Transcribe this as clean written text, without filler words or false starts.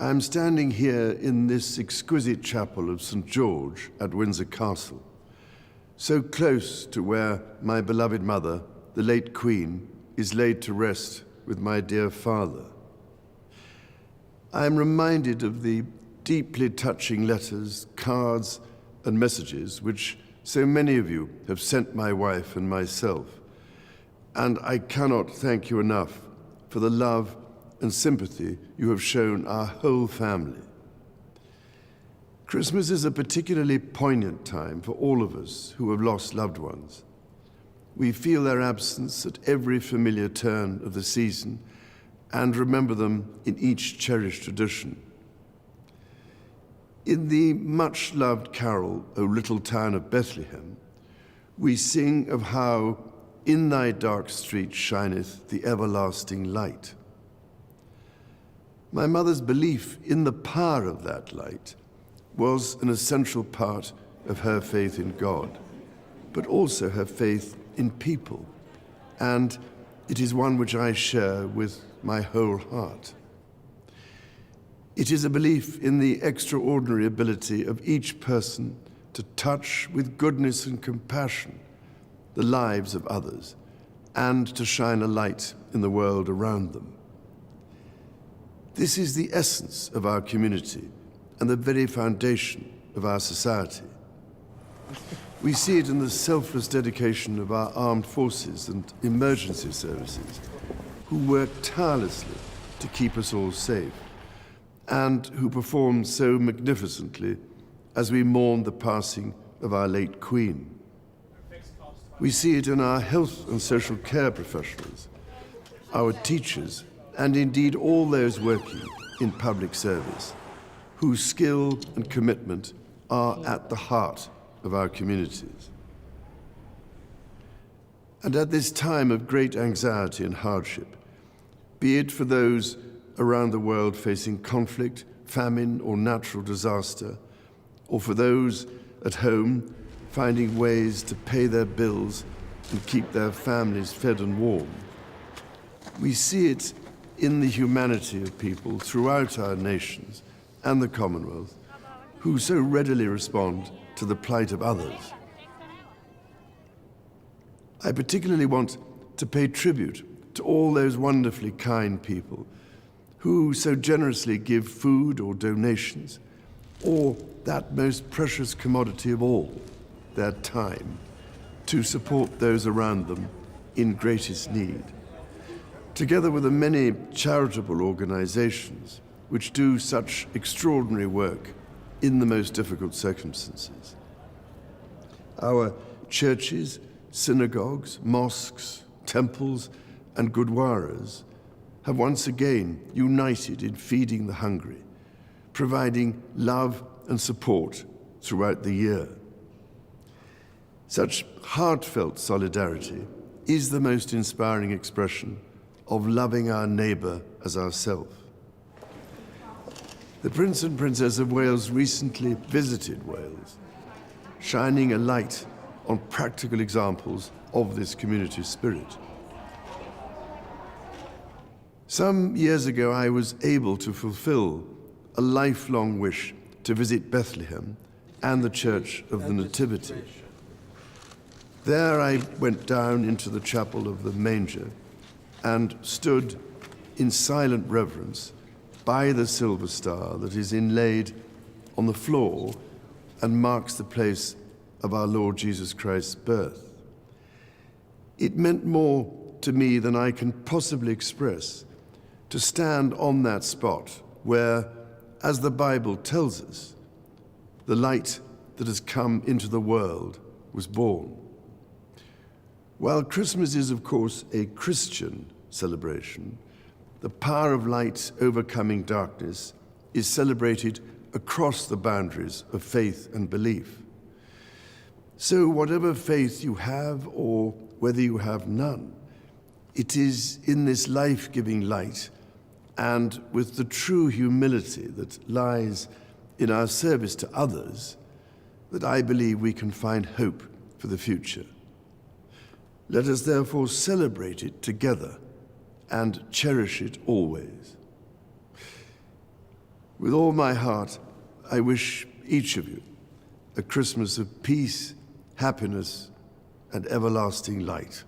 I'm standing here in this exquisite chapel of St. George at Windsor Castle, so close to where my beloved mother, the late Queen, is laid to rest with my dear father. I am reminded of the deeply touching letters, cards, and messages which so many of you have sent my wife and myself, and I cannot thank you enough for the love and sympathy you have shown our whole family. Christmas is a particularly poignant time for all of us who have lost loved ones. We feel their absence at every familiar turn of the season and remember them in each cherished tradition. In the much-loved carol, O Little Town of Bethlehem, we sing of how in thy dark street shineth the everlasting light. My mother's belief in the power of that light was an essential part of her faith in God, but also her faith in people, and it is one which I share with my whole heart. It is a belief in the extraordinary ability of each person to touch with goodness and compassion the lives of others and to shine a light in the world around them. This is the essence of our community and the very foundation of our society. We see it in the selfless dedication of our armed forces and emergency services, who work tirelessly to keep us all safe, and who perform so magnificently as we mourn the passing of our late Queen. We see it in our health and social care professionals, our teachers, and indeed all those working in public service, whose skill and commitment are at the heart of our communities. And at this time of great anxiety and hardship, be it for those around the world facing conflict, famine, or natural disaster, or for those at home finding ways to pay their bills and keep their families fed and warm, we see it in the humanity of people throughout our nations and the Commonwealth, who so readily respond to the plight of others. I particularly want to pay tribute to all those wonderfully kind people who so generously give food or donations, or that most precious commodity of all, their time, to support those around them in greatest need, together with the many charitable organizations which do such extraordinary work in the most difficult circumstances. Our churches, synagogues, mosques, temples, and gurdwaras have once again united in feeding the hungry, providing love and support throughout the year. Such heartfelt solidarity is the most inspiring expression of loving our neighbour as ourselves. The Prince and Princess of Wales recently visited Wales, shining a light on practical examples of this community spirit. Some years ago, I was able to fulfill a lifelong wish to visit Bethlehem and the Church of the Nativity. There I went down into the chapel of the manger and stood in silent reverence by the silver star that is inlaid on the floor and marks the place of our Lord Jesus Christ's birth. It meant more to me than I can possibly express to stand on that spot where, as the Bible tells us, the light that has come into the world was born. While Christmas is, of course, a Christian celebration, the power of light overcoming darkness is celebrated across the boundaries of faith and belief. So whatever faith you have or whether you have none, it is in this life-giving light and with the true humility that lies in our service to others that I believe we can find hope for the future. Let us therefore celebrate it together and cherish it always. With all my heart, I wish each of you a Christmas of peace, happiness, and everlasting light.